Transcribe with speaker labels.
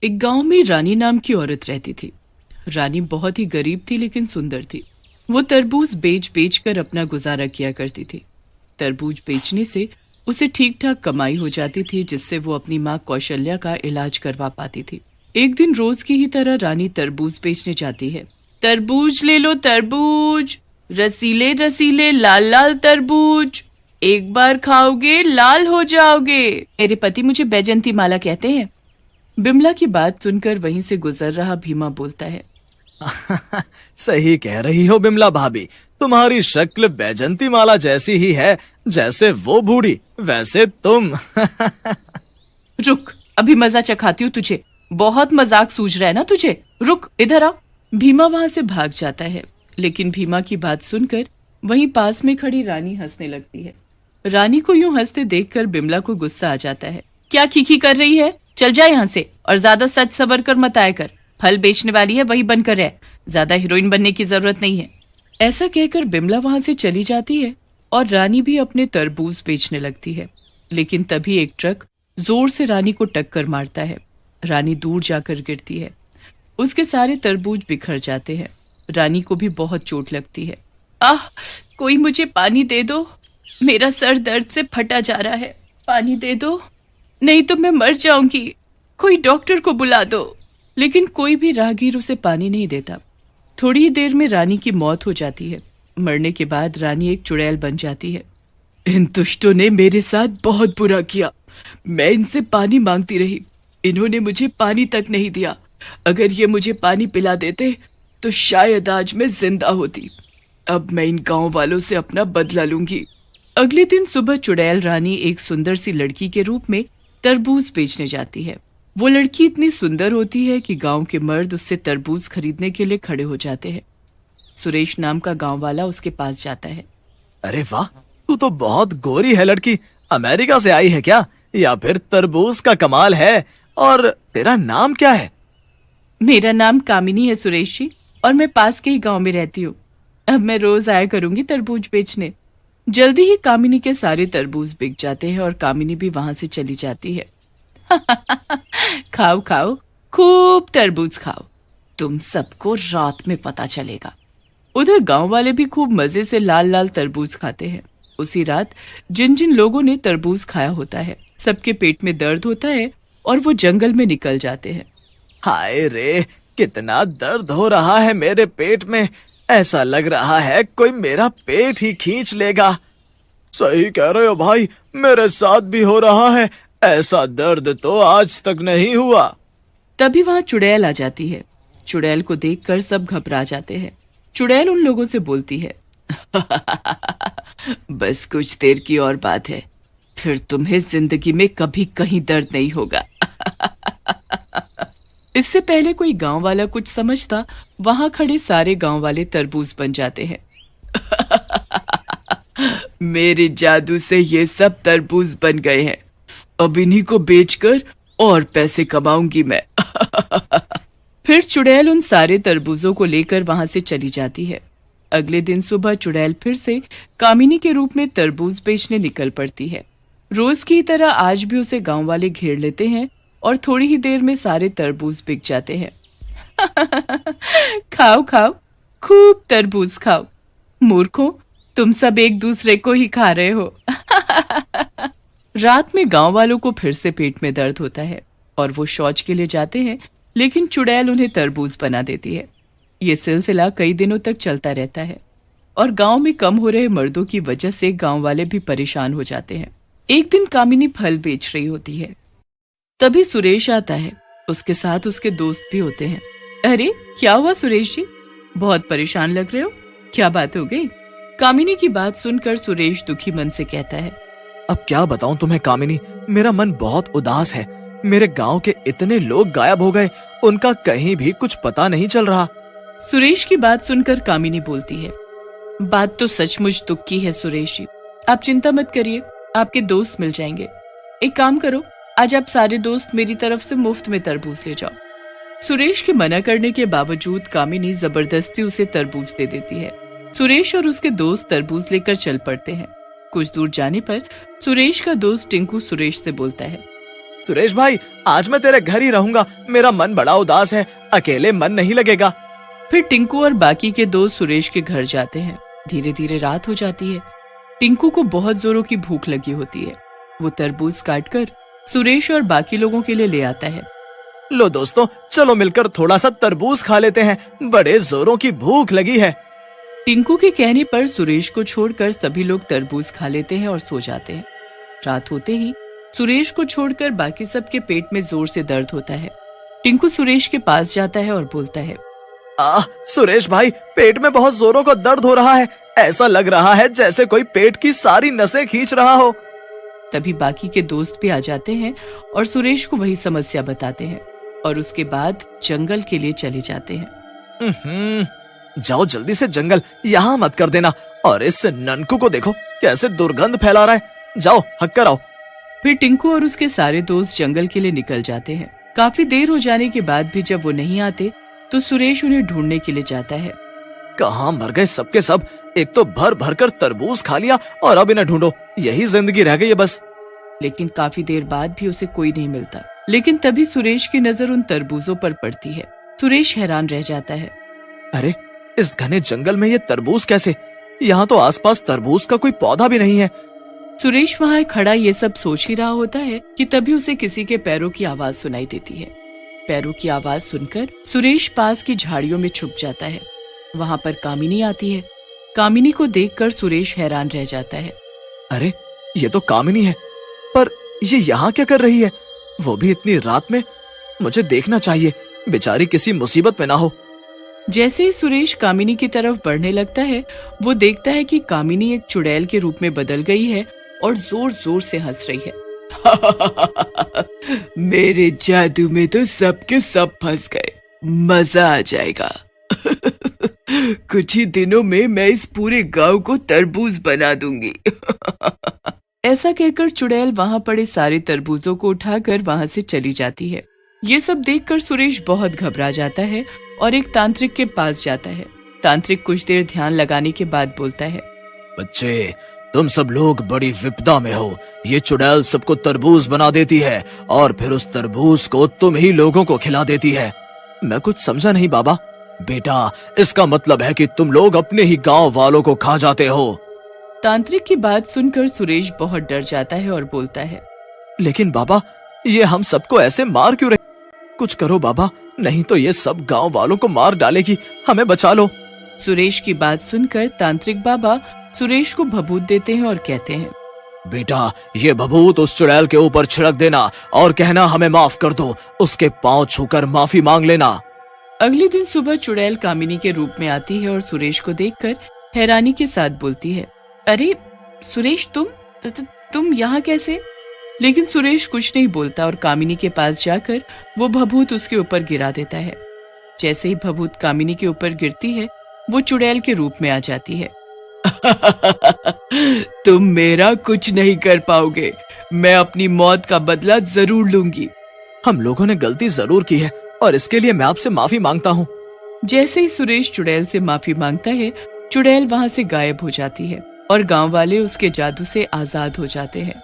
Speaker 1: एक गांव में रानी नाम की औरत रहती थी। रानी बहुत ही गरीब थी लेकिन सुंदर थी। वो तरबूज बेच बेच कर अपना गुजारा किया करती थी। तरबूज बेचने से उसे ठीक ठाक कमाई हो जाती थी, जिससे वो अपनी माँ कौशल्या का इलाज करवा पाती थी। एक दिन रोज की ही तरह रानी तरबूज बेचने जाती है। तरबूज ले लो तरबूज, रसीले रसीले लाल लाल तरबूज, एक बार खाओगे लाल हो जाओगे। मेरे पति मुझे बैजंती माला कहते हैं। बिमला की बात सुनकर वहीं से गुजर रहा भीमा बोलता है,
Speaker 2: सही कह रही हो बिमला भाभी, तुम्हारी शक्ल बैजंती माला जैसी ही है। जैसे वो बूढ़ी वैसे तुम।
Speaker 1: रुक, अभी मजा चखाती हूँ तुझे। बहुत मजाक सूझ रहा है ना तुझे, रुक इधर आ। भीमा वहां से भाग जाता है, लेकिन भीमा की बात सुनकर वहीं पास में खड़ी रानी हंसने लगती है। रानी को यूं हंसते देखकर बिमला को गुस्सा आ जाता है। क्या खीखी कर रही है, चल जा यहाँ से, और ज्यादा सच सबर कर मत आया कर। फल बेचने वाली है वही बनकर रह, ज्यादा हीरोइन बनने की जरूरत नहीं है। ऐसा कहकर बिमला वहां से चली जाती है और रानी भी अपने तरबूज बेचने लगती है। लेकिन तभी एक ट्रक जोर से रानी को टक्कर मारता है। रानी दूर जाकर गिरती है। उसके सारे तरबूज बिखर जाते हैं। रानी को भी बहुत चोट लगती है। आह, कोई मुझे पानी दे दो, मेरा सर दर्द से फटा जा रहा है, पानी दे दो, नहीं तो मैं मर जाऊंगी, कोई डॉक्टर को बुला दो। लेकिन कोई भी राहगीर उसे पानी नहीं देता। थोड़ी ही देर में रानी की मौत हो जाती है। मरने के बाद रानी एक चुड़ैल बन जाती है। इन दुष्टों ने मेरे साथ बहुत बुरा किया। मैं इनसे पानी मांगती रही, इन्होंने मुझे पानी तक नहीं दिया। अगर ये मुझे पानी पिला देते तो शायद आज मैं जिंदा होती। अब मैं इन गांव वालों से अपना बदला लूंगी। अगले दिन सुबह चुड़ैल रानी एक सुंदर सी लड़की के रूप में तरबूज बेचने जाती है। वो लड़की इतनी सुंदर होती है कि गांव के मर्द उससे तरबूज खरीदने के लिए खड़े हो जाते हैं। सुरेश नाम का गांव वाला उसके पास जाता है।
Speaker 2: अरे वाह, तू तो बहुत गोरी है लड़की। अमेरिका से आई है क्या, या फिर तरबूज का कमाल है? और तेरा नाम क्या है?
Speaker 1: मेरा नाम कामिनी है सुरेश जी, और मैं पास के ही गांव में रहती हूँ। अब मैं रोज आया करूंगी तरबूज बेचने। जल्दी ही कामिनी के सारे तरबूज बिक जाते हैं और कामिनी भी वहां से चली जाती है। खाओ खाओ, खूब तरबूज खाओ, तुम सबको रात में पता चलेगा। उधर गांव वाले भी खूब मजे से लाल लाल तरबूज खाते हैं। उसी रात जिन जिन लोगों ने तरबूज खाया होता है, सबके पेट में दर्द होता है और वो जंगल में निकल जाते हैं।
Speaker 2: हाय रे, कितना दर्द हो रहा है मेरे पेट में। ऐसा लग रहा है कोई मेरा पेट ही खींच लेगा। सही कह रहे हो भाई, मेरे साथ भी हो रहा है। ऐसा दर्द तो आज तक नहीं हुआ।
Speaker 1: तभी वहां चुड़ैल आ जाती है। चुड़ैल को देखकर सब घबरा जाते हैं। चुड़ैल उन लोगों से बोलती है, बस कुछ देर की और बात है, फिर तुम्हें जिंदगी में कभी कहीं दर्द नहीं होगा। इससे पहले कोई गांव वाला कुछ समझता, वहां खड़े सारे गांव वाले तरबूज बन जाते हैं। मेरे जादू से ये सब तरबूज बन गए हैं। अब इन्हीं को बेचकर और पैसे कमाऊंगी मैं। फिर चुड़ैल उन सारे तरबूजों को लेकर वहां से चली जाती है। अगले दिन सुबह चुड़ैल फिर से कामिनी के रूप में तरबूज बेचने निकल पड़ती है। रोज की तरह आज भी उसे गांव वाले घेर लेते हैं और थोड़ी ही देर में सारे तरबूज बिक जाते हैं। खाओ खाओ, खूब तरबूज खाओ। मूर्खों, तुम सब एक दूसरे को ही खा रहे हो। रात में गांव वालों को फिर से पेट में दर्द होता है और वो शौच के लिए जाते हैं, लेकिन चुड़ैल उन्हें तरबूज बना देती है। ये सिलसिला कई दिनों तक चलता रहता है और गांव में कम हो रहे मर्दों की वजह से गांव वाले भी परेशान हो जाते हैं। एक दिन कामिनी फल बेच रही होती है। तभी सुरेश आता है। उसके साथ उसके दोस्त भी होते हैं। अरे क्या हुआ सुरेश जी, बहुत परेशान लग रहे हो, क्या बात हो गई? कामिनी की बात सुनकर सुरेश दुखी मन से कहता है,
Speaker 2: अब क्या बताऊं तुम्हें कामिनी, मेरा मन बहुत उदास है। मेरे गांव के इतने लोग गायब हो गए, उनका कहीं भी कुछ पता नहीं चल रहा।
Speaker 1: सुरेश की बात सुनकर कामिनी बोलती है, बात तो सचमुच दुख की है सुरेश जी, आप चिंता मत करिए, आपके दोस्त मिल जाएंगे। एक काम करो, आज आप सारे दोस्त मेरी तरफ से मुफ्त में तरबूज ले जाओ। सुरेश के मना करने के बावजूद कामिनी जबरदस्ती उसे तरबूज दे देती है। सुरेश और उसके दोस्त तरबूज लेकर चल पड़ते हैं। कुछ दूर जाने पर सुरेश का दोस्त टिंकू सुरेश से बोलता है,
Speaker 2: सुरेश भाई, आज मैं तेरे घर ही रहूंगा। मेरा मन बड़ा उदास है, अकेले मन नहीं लगेगा।
Speaker 1: फिर टिंकू और बाकी के दोस्त सुरेश के घर जाते हैं। धीरे धीरे रात हो जाती है। टिंकू को बहुत जोरों की भूख लगी होती है। वो तरबूज काटकर सुरेश और बाकी लोगों के लिए ले आता है।
Speaker 2: लो दोस्तों, चलो मिलकर थोड़ा सा तरबूज खा लेते हैं, बड़े जोरों की भूख लगी है।
Speaker 1: टिंकू के कहने पर सुरेश को छोड़कर सभी लोग तरबूज खा लेते हैं और सो जाते हैं। रात होते ही सुरेश को छोड़कर बाकी सबके पेट में जोर से दर्द होता है। टिंकू सुरेश के पास जाता है और बोलता है,
Speaker 2: सुरेश भाई, पेट में बहुत जोरों का दर्द हो रहा है। ऐसा लग रहा है जैसे कोई पेट की सारी नसें खींच रहा हो।
Speaker 1: तभी बाकी के दोस्त भी आ जाते हैं और सुरेश को वही समस्या बताते हैं और उसके बाद जंगल के लिए चले जाते हैं।
Speaker 2: जाओ जल्दी से जंगल, यहाँ मत कर देना। और इस ननकू को देखो कैसे दुर्गंध फैला रहा है। जाओ हक कर आओ।
Speaker 1: फिर टिंकू और उसके सारे दोस्त जंगल के लिए निकल जाते हैं। काफी देर हो जाने के बाद भी जब वो नहीं आते तो सुरेश उन्हें ढूंढने के लिए जाता है।
Speaker 2: कहाँ मर गए सबके सब। एक तो भर भर कर तरबूज खा लिया और अब इन्हें ढूंढो, यही जिंदगी रह गई है बस।
Speaker 1: लेकिन काफी देर बाद भी उसे कोई नहीं मिलता। लेकिन तभी सुरेश की नजर उन तरबूजों पर पड़ती है। सुरेश हैरान रह जाता है।
Speaker 2: अरे, इस घने जंगल में ये तरबूज कैसे? यहाँ तो आसपास तरबूज का कोई पौधा भी नहीं है।
Speaker 1: सुरेश वहाँ खड़ा ये सब सोच ही रहा होता है कि तभी उसे किसी के पैरों की आवाज सुनाई देती है। पैरों की आवाज सुनकर सुरेश पास की झाड़ियों में छुप जाता है। वहाँ पर कामिनी आती है। कामिनी को देखकर सुरेश हैरान रह जाता है।
Speaker 2: अरे, ये तो कामिनी है, पर ये यहाँ क्या कर रही है? वो भी इतनी रात में। मुझे देखना चाहिए, बेचारी किसी मुसीबत में ना हो।
Speaker 1: जैसे ही सुरेश कामिनी की तरफ बढ़ने लगता है, वो देखता है कि कामिनी एक चुड़ैल के रूप में बदल गई है और जोर जोर से हंस रही है। मेरे जादू में तो सबके सब फंस गए, मजा आ जाएगा। कुछ ही दिनों में मैं इस पूरे गांव को तरबूज बना दूंगी। ऐसा कहकर चुड़ैल वहां पड़े सारे तरबूजों को उठाकर वहां से चली जाती है। ये सब देखकर सुरेश बहुत घबरा जाता है और एक तांत्रिक के पास जाता है। तांत्रिक कुछ देर ध्यान लगाने के बाद बोलता है,
Speaker 2: बच्चे, तुम सब लोग बड़ी विपदा में हो। ये चुड़ैल सबको तरबूज बना देती है और फिर उस तरबूज को तुम ही लोगों को खिला देती है। मैं कुछ समझा नहीं बाबा। बेटा, इसका मतलब है कि तुम लोग अपने ही गांव वालों को खा जाते हो।
Speaker 1: तांत्रिक की बात सुनकर सुरेश बहुत डर जाता है और बोलता है,
Speaker 2: लेकिन बाबा, ये हम सबको ऐसे मार क्यों रहे? कुछ करो बाबा, नहीं तो ये सब गांव वालों को मार डालेगी। हमें बचा लो।
Speaker 1: सुरेश की बात सुनकर तांत्रिक बाबा सुरेश को भभूत देते हैं और कहते हैं,
Speaker 2: बेटा, ये भभूत उस चुड़ैल के ऊपर छिड़क देना और कहना हमें माफ कर दो। उसके पांव छूकर माफी मांग लेना।
Speaker 1: अगले दिन सुबह चुड़ैल कामिनी के रूप में आती है और सुरेश को देखकर हैरानी के साथ बोलती है, अरे सुरेश, तुम यहाँ कैसे? लेकिन सुरेश कुछ नहीं बोलता और कामिनी के पास जाकर वो भभूत उसके ऊपर गिरा देता है। जैसे ही भभूत कामिनी के ऊपर गिरती है, वो चुड़ैल के रूप में आ जाती है। तुम मेरा कुछ नहीं कर पाओगे, मैं अपनी मौत का बदला जरूर लूंगी।
Speaker 2: हम लोगों ने गलती जरूर की है और इसके लिए मैं आपसे माफी मांगता हूँ।
Speaker 1: जैसे ही सुरेश चुड़ैल से माफी मांगता है, चुड़ैल वहाँ से गायब हो जाती है और गांव वाले उसके जादू से आजाद हो जाते हैं।